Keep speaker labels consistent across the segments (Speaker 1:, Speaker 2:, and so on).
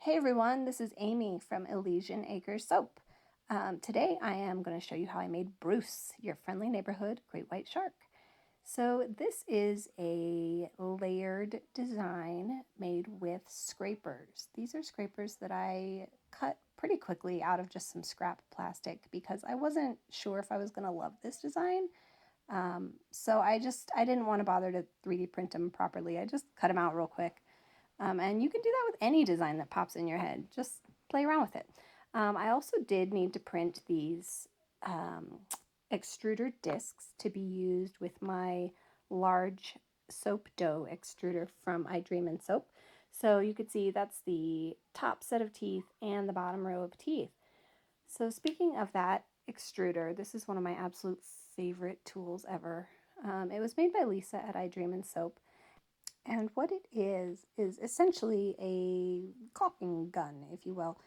Speaker 1: Hey everyone, this is Amy from Elysian Acres Soap. Today I am going to show you how I made Bruce, your friendly neighborhood great white shark. So this is a layered design made with scrapers. These are scrapers that I cut pretty quickly out of just some scrap plastic because I wasn't sure if I was going to love this design. So I didn't want to bother to 3D print them properly. I just cut them out real quick. And you can do that with any design that pops in your head. Just play around with it. I also did need to print these extruder discs to be used with my large soap dough extruder from I Dream in Soap. So you could see that's the top set of teeth and the bottom row of teeth. So speaking of that extruder, this is one of my absolute favorite tools ever. It was made by Lisa at I Dream in Soap. And what it is essentially a caulking gun, if you will,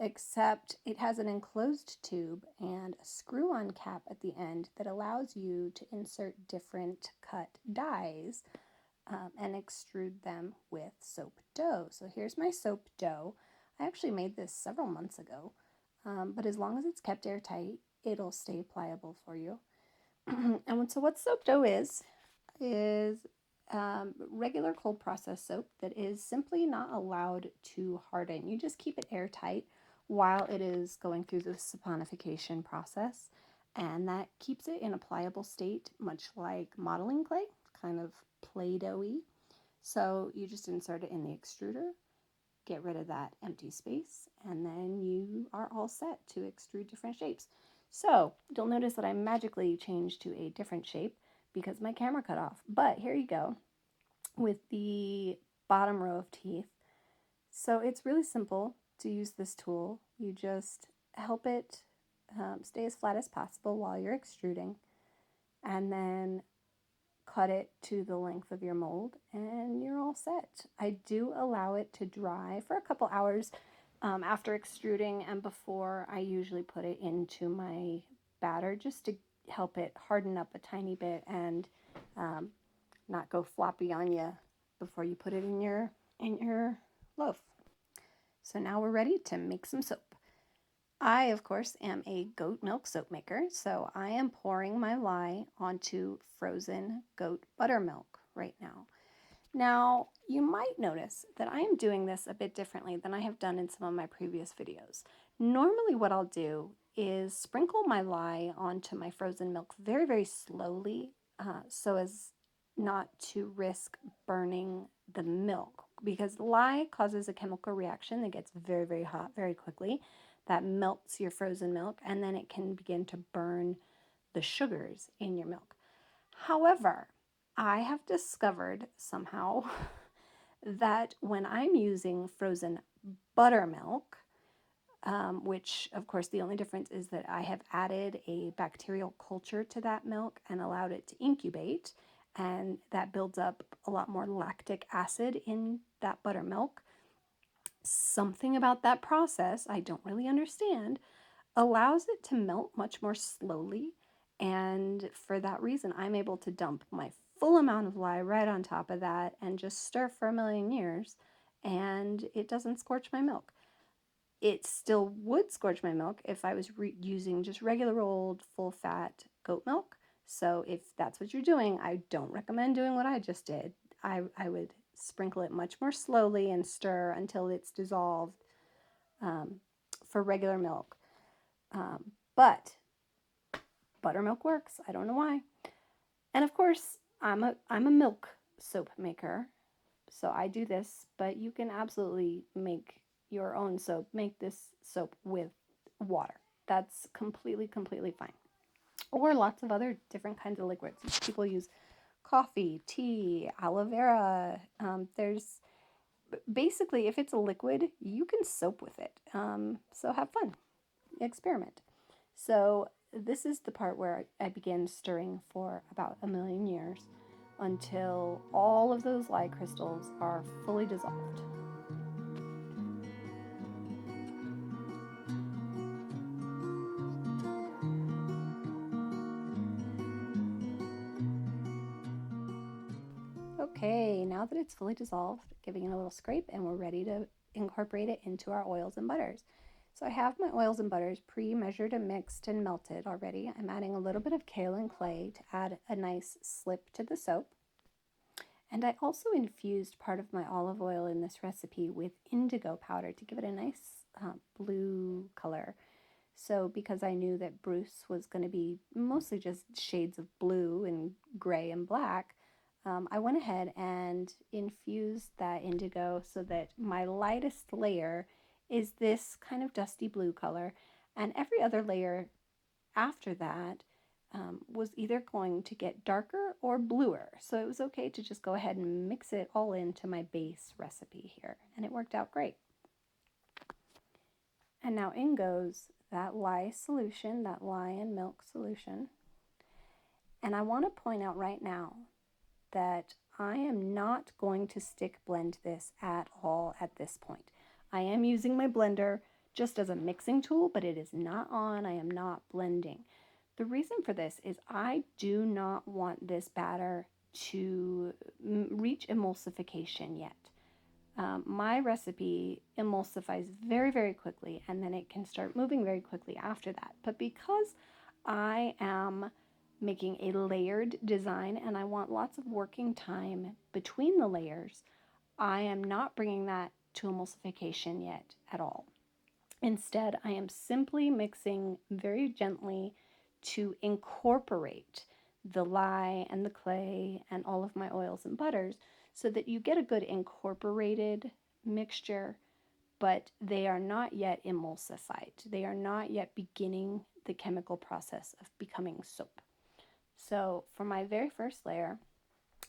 Speaker 1: except it has an enclosed tube and a screw-on cap at the end that allows you to insert different cut dies and extrude them with soap dough. So here's my soap dough. I actually made this several months ago, but as long as it's kept airtight, it'll stay pliable for you. And so what soap dough is regular cold process soap that is simply not allowed to harden. You just keep it airtight while it is going through the saponification process, and that keeps it in a pliable state, much like modeling clay, kind of Play-Doh-y. So you just insert it in the extruder, get rid of that empty space, and then you are all set to extrude different shapes. So you'll notice that I magically changed to a different shape because my camera cut off. But here you go with the bottom row of teeth. So it's really simple to use this tool. You just help it stay as flat as possible while you're extruding, and then cut it to the length of your mold, and you're all set. I do allow it to dry for a couple hours after extruding and before I usually put it into my batter just to help it harden up a tiny bit and not go floppy on you before you put it in your loaf. So now we're ready to make some soap. I, of course, am a goat milk soap maker, so I am pouring my lye onto frozen goat buttermilk right now. Now, you might notice that I am doing this a bit differently than I have done in some of my previous videos. Normally what I'll do is sprinkle my lye onto my frozen milk very, very slowly so as not to risk burning the milk, because lye causes a chemical reaction that gets very, very hot very quickly that melts your frozen milk, and then it can begin to burn the sugars in your milk. However, I have discovered somehow that when I'm using frozen buttermilk, which of course the only difference is that I have added a bacterial culture to that milk and allowed it to incubate, and that builds up a lot more lactic acid in that buttermilk. Something about that process I don't really understand allows it to melt much more slowly, and for that reason I'm able to dump my full amount of lye right on top of that and just stir for a million years, and it doesn't scorch my milk. It still would scorch my milk if I was using just regular old full-fat goat milk. So if that's what you're doing, I don't recommend doing what I just did. I would sprinkle it much more slowly and stir until it's dissolved for regular milk. But buttermilk works. I don't know why. And of course, I'm a milk soap maker, so I do this, but you can absolutely make your own soap. Make this soap with water. That's completely, completely fine. Or lots of other different kinds of liquids. People use coffee, tea, aloe vera. There's basically, if it's a liquid, you can soap with it. So have fun, experiment. So this is the part where I begin stirring for about a million years until all of those lye crystals are fully dissolved. Okay, now that it's fully dissolved, giving it a little scrape, and we're ready to incorporate it into our oils and butters. So I have my oils and butters pre-measured and mixed and melted already. I'm adding a little bit of kaolin clay to add a nice slip to the soap. And I also infused part of my olive oil in this recipe with indigo powder to give it a nice blue color. So because I knew that Bruce was going to be mostly just shades of blue and gray and black, I went ahead and infused that indigo so that my lightest layer is this kind of dusty blue color, and every other layer after that was either going to get darker or bluer. So it was okay to just go ahead and mix it all into my base recipe here, and it worked out great. And now in goes that lye solution, that lye and milk solution. And I want to point out right now that I am not going to stick blend this at all at this point. I am using my blender just as a mixing tool, but it is not on. I am not blending. The reason for this is I do not want this batter to reach emulsification yet. My recipe emulsifies very, very quickly, and then it can start moving very quickly after that. But because I am making a layered design and I want lots of working time between the layers, I am not bringing that to emulsification yet at all. Instead, I am simply mixing very gently to incorporate the lye and the clay and all of my oils and butters so that you get a good incorporated mixture, but they are not yet emulsified. They are not yet beginning the chemical process of becoming soap. So for my very first layer,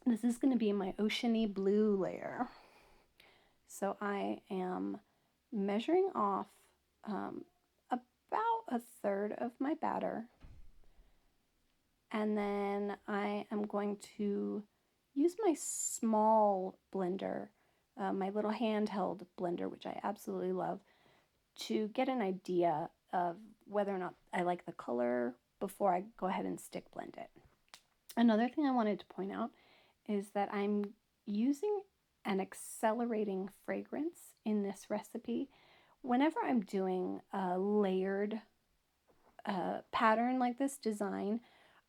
Speaker 1: this is going to be my oceany blue layer. So I am measuring off about a third of my batter, and then I am going to use my small blender, my little handheld blender, which I absolutely love, to get an idea of whether or not I like the color before I go ahead and stick blend it. Another thing I wanted to point out is that I'm using an accelerating fragrance in this recipe. Whenever I'm doing a layered pattern like this design,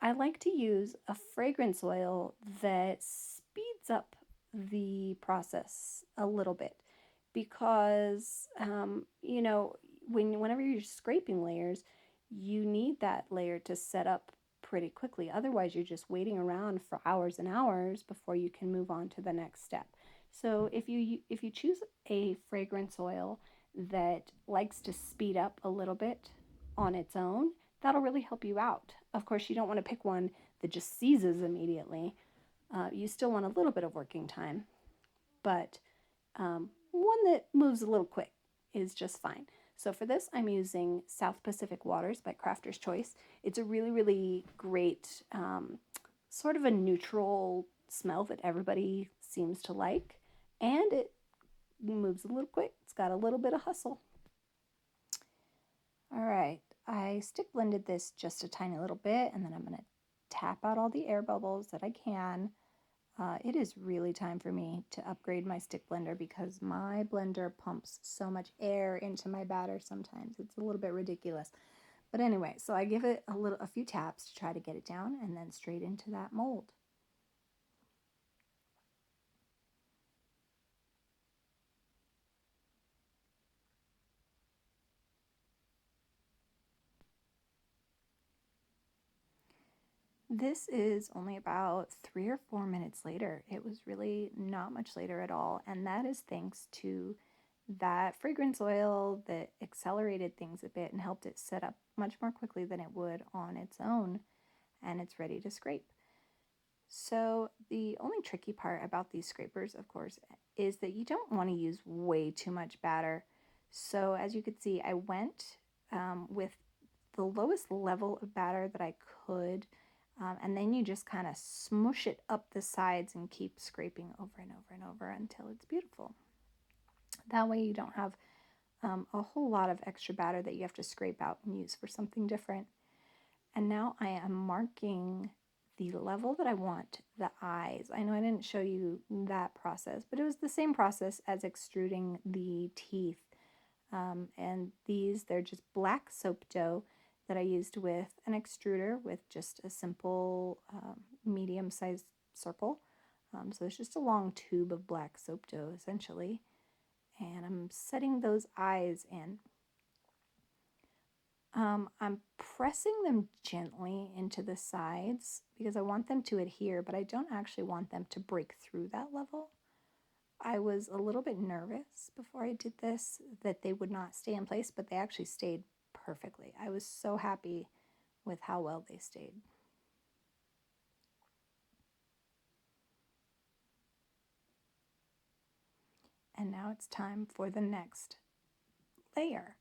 Speaker 1: I like to use a fragrance oil that speeds up the process a little bit because, whenever you're scraping layers, you need that layer to set up pretty quickly. Otherwise, you're just waiting around for hours and hours before you can move on to the next step. So if you choose a fragrance oil that likes to speed up a little bit on its own, that'll really help you out. Of course, you don't want to pick one that just seizes immediately. You still want a little bit of working time, but one that moves a little quick is just fine. So for this, I'm using South Pacific Waters by Crafter's Choice. It's a really, really great, sort of a neutral smell that everybody seems to like, and it moves a little quick. It's got a little bit of hustle. All right, I stick blended this just a tiny little bit, and then I'm going to tap out all the air bubbles that I can. It is really time for me to upgrade my stick blender because my blender pumps so much air into my batter sometimes. It's a little bit ridiculous. But anyway, so I give it a few taps to try to get it down and then straight into that mold. This is only about 3 or 4 minutes later. It was really not much later at all, and that is thanks to that fragrance oil that accelerated things a bit and helped it set up much more quickly than it would on its own, and it's ready to scrape. So the only tricky part about these scrapers, of course, is that you don't want to use way too much batter. So as you could see, I went with the lowest level of batter that I could, and then you just kind of smush it up the sides and keep scraping over and over and over until it's beautiful. That way you don't have a whole lot of extra batter that you have to scrape out and use for something different. And now I am marking the level that I want the eyes. I know I didn't show you that process, but it was the same process as extruding the teeth. And they're just black soap dough that I used with an extruder with just a simple medium-sized circle. So it's just a long tube of black soap dough essentially. And I'm setting those eyes in. I'm pressing them gently into the sides because I want them to adhere, but I don't actually want them to break through that level. I was a little bit nervous before I did this that they would not stay in place, but they actually stayed perfectly. I was so happy with how well they stayed. And now it's time for the next layer.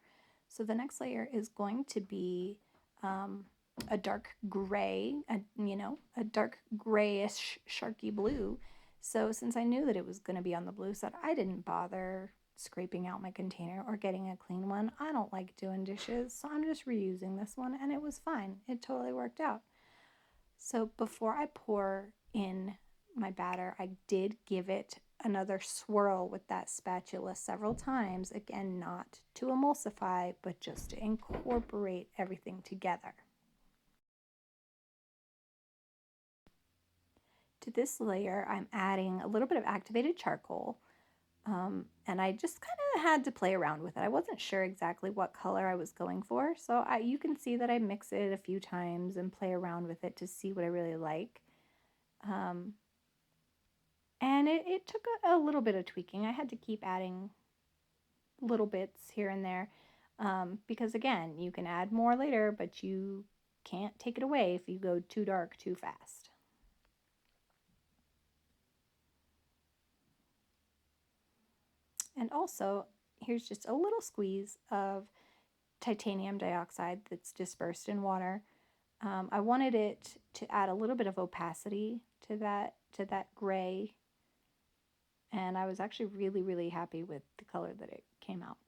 Speaker 1: So the next layer is going to be a dark gray, a dark grayish sharky blue. So since I knew that it was going to be on the blue side, I didn't bother scraping out my container or getting a clean one. I don't like doing dishes, so I'm just reusing this one, and it was fine. It totally worked out. So before I pour in my batter, I did give it another swirl with that spatula several times. Again, not to emulsify, but just to incorporate everything together. To this layer, I'm adding a little bit of activated charcoal. And I just kind of had to play around with it. I wasn't sure exactly what color I was going for. So you can see that I mix it a few times and play around with it to see what I really like. And it took a little bit of tweaking. I had to keep adding little bits here and there because, again, you can add more later, but you can't take it away if you go too dark too fast. And also, here's just a little squeeze of titanium dioxide that's dispersed in water. I wanted it to add a little bit of opacity to that gray, and I was actually really, really happy with the color that it came out.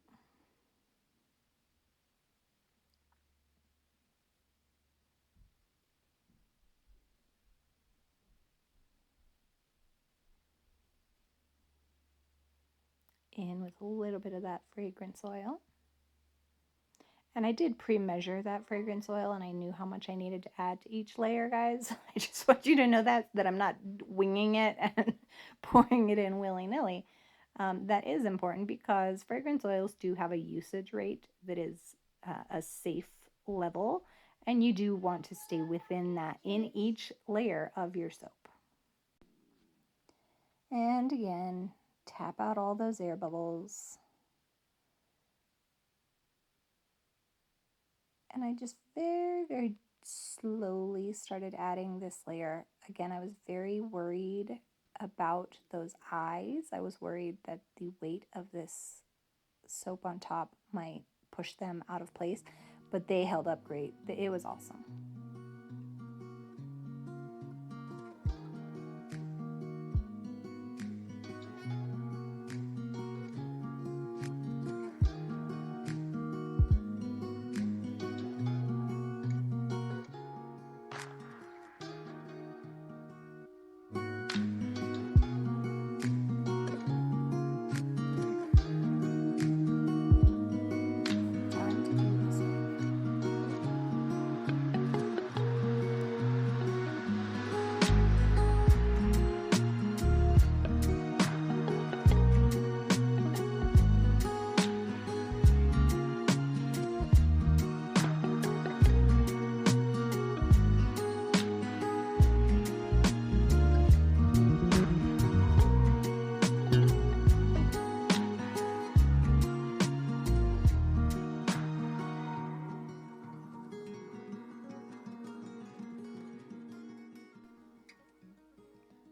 Speaker 1: In with a little bit of that fragrance oil. And I did pre-measure that fragrance oil, and I knew how much I needed to add to each layer, guys. I just want you to know that I'm not winging it and pouring it in willy-nilly. That is important because fragrance oils do have a usage rate that is a safe level, and you do want to stay within that in each layer of your soap. And again, tap out all those air bubbles. And I just very, very slowly started adding this layer. Again, I was very worried about those eyes. I was worried that the weight of this soap on top might push them out of place, but they held up great. It was awesome.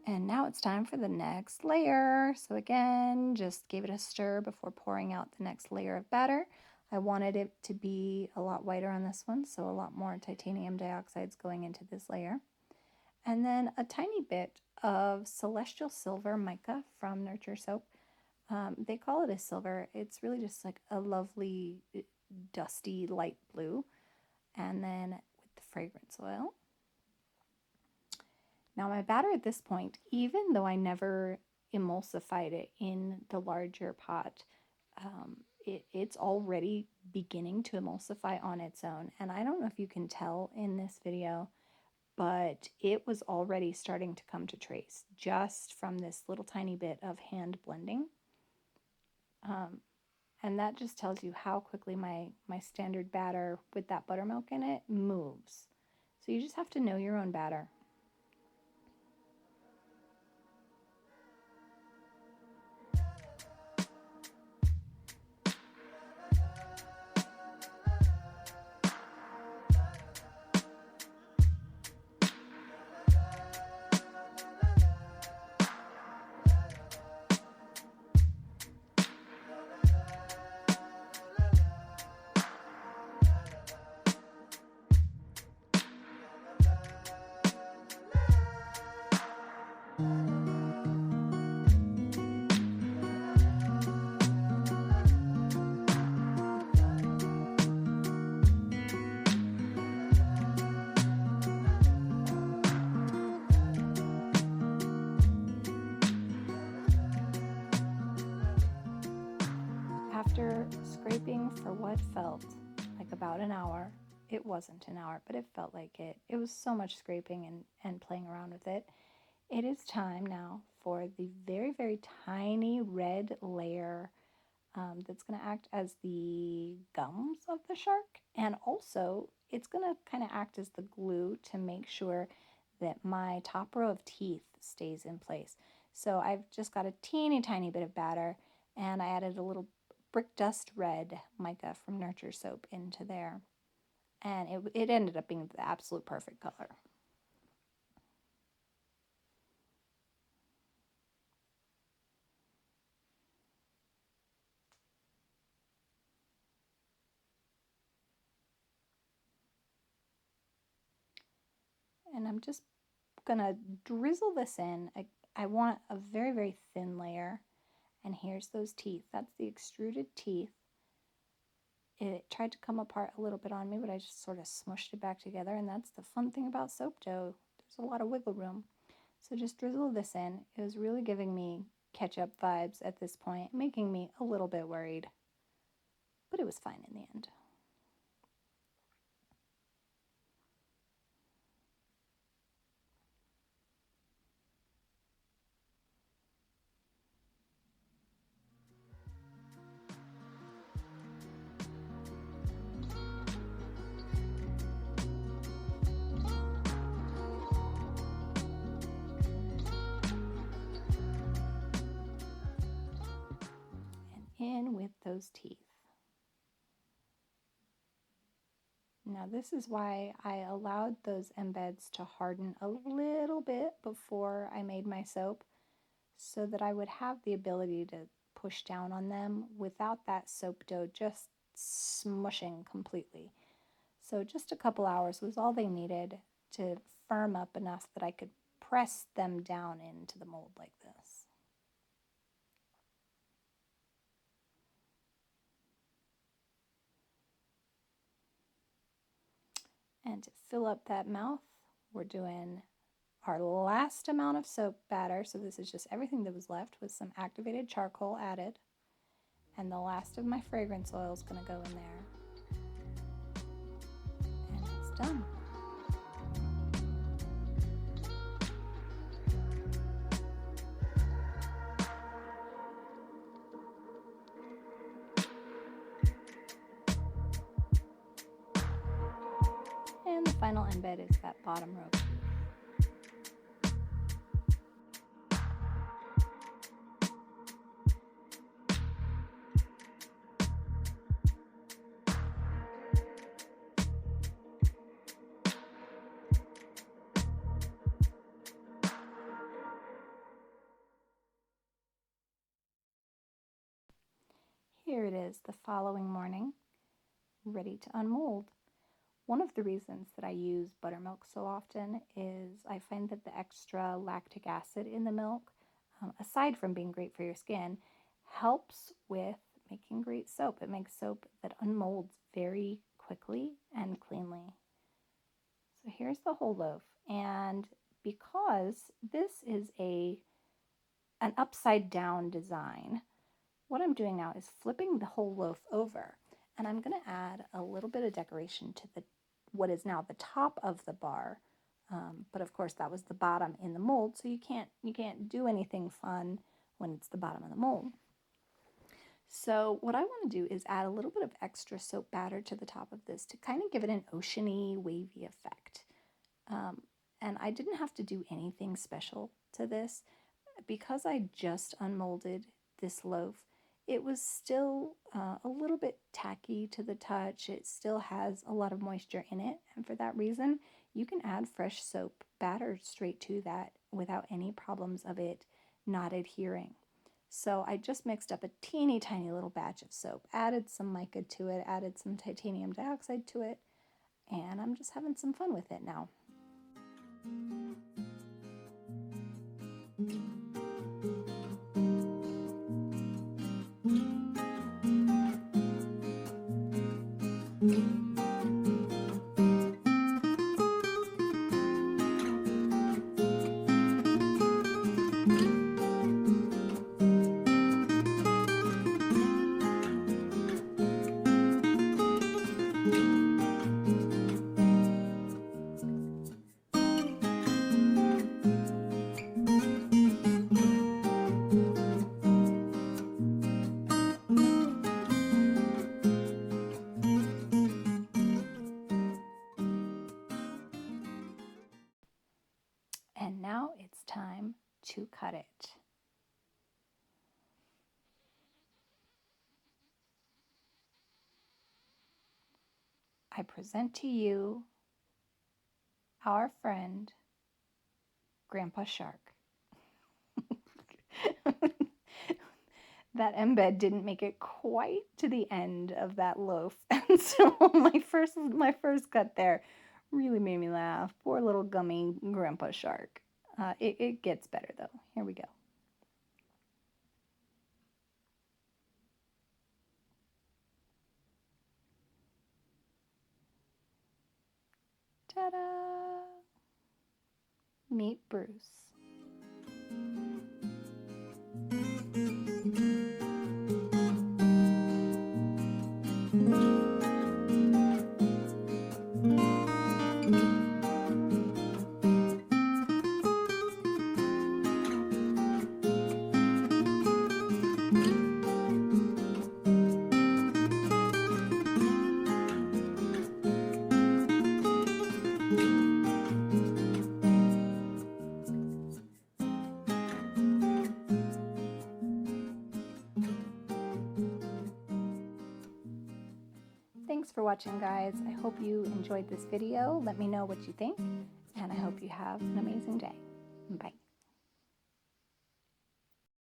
Speaker 1: And now it's time for the next layer. So again, just gave it a stir before pouring out the next layer of batter. I wanted it to be a lot whiter on this one, so a lot more titanium dioxides going into this layer. And then a tiny bit of Celestial Silver mica from Nurture Soap. They call it a silver. It's really just like a lovely, dusty light blue. And then with the fragrance oil. Now my batter at this point, even though I never emulsified it in the larger pot, it's already beginning to emulsify on its own. And I don't know if you can tell in this video, but it was already starting to come to trace just from this little tiny bit of hand blending. And that just tells you how quickly my standard batter with that buttermilk in it moves. So you just have to know your own batter. After scraping for what felt like about an hour, it wasn't an hour, but it felt like it. It was so much scraping and playing around with it. It is time now for the very, very tiny red layer that's going to act as the gums of the shark. And also, it's going to kind of act as the glue to make sure that my top row of teeth stays in place. So I've just got a teeny tiny bit of batter, and I added a little brick dust red mica from Nurture Soap into there. And it ended up being the absolute perfect color. And I'm just gonna drizzle this in. I want a very, very thin layer. And here's those teeth. That's the extruded teeth. It tried to come apart a little bit on me, but I just sort of smushed it back together. And that's the fun thing about soap dough. There's a lot of wiggle room. So just drizzle this in. It was really giving me ketchup vibes at this point, making me a little bit worried. But it was fine in the end. And in with those teeth. Now this is why I allowed those embeds to harden a little bit before I made my soap, so that I would have the ability to push down on them without that soap dough just smushing completely. So just a couple hours was all they needed to firm up enough that I could press them down into the mold like this. And to fill up that mouth, we're doing our last amount of soap batter. So this is just everything that was left with some activated charcoal added. And the last of my fragrance oil is going to go in there. And it's done. And the final embed is that bottom row. Here it is the following morning, ready to unmold. One of the reasons that I use buttermilk so often is I find that the extra lactic acid in the milk, aside from being great for your skin, helps with making great soap. It makes soap that unmolds very quickly and cleanly. So here's the whole loaf, and because this is an upside down design, what I'm doing now is flipping the whole loaf over, and I'm going to add a little bit of decoration to what is now the top of the bar. But of course that was the bottom in the mold, so you can't do anything fun when it's the bottom of the mold. So what I want to do is add a little bit of extra soap batter to the top of this to kind of give it an oceany, wavy effect. And I didn't have to do anything special to this. Because I just unmolded this loaf, it was still a little bit tacky to the touch. It still has a lot of moisture in it, and for that reason, you can add fresh soap batter straight to that without any problems of it not adhering. So I just mixed up a teeny tiny little batch of soap, added some mica to it, added some titanium dioxide to it, and I'm just having some fun with it now. And now it's time to cut it. I present to you our friend, Grandpa Shark. That embed didn't make it quite to the end of that loaf, and so my first cut there really made me laugh. Poor little gummy Grandpa Shark. It gets better though. Here we go. Ta-da! Meet Bruce. Thanks for watching, guys. I hope you enjoyed this video. Let me know what you think, and I hope you have an amazing day.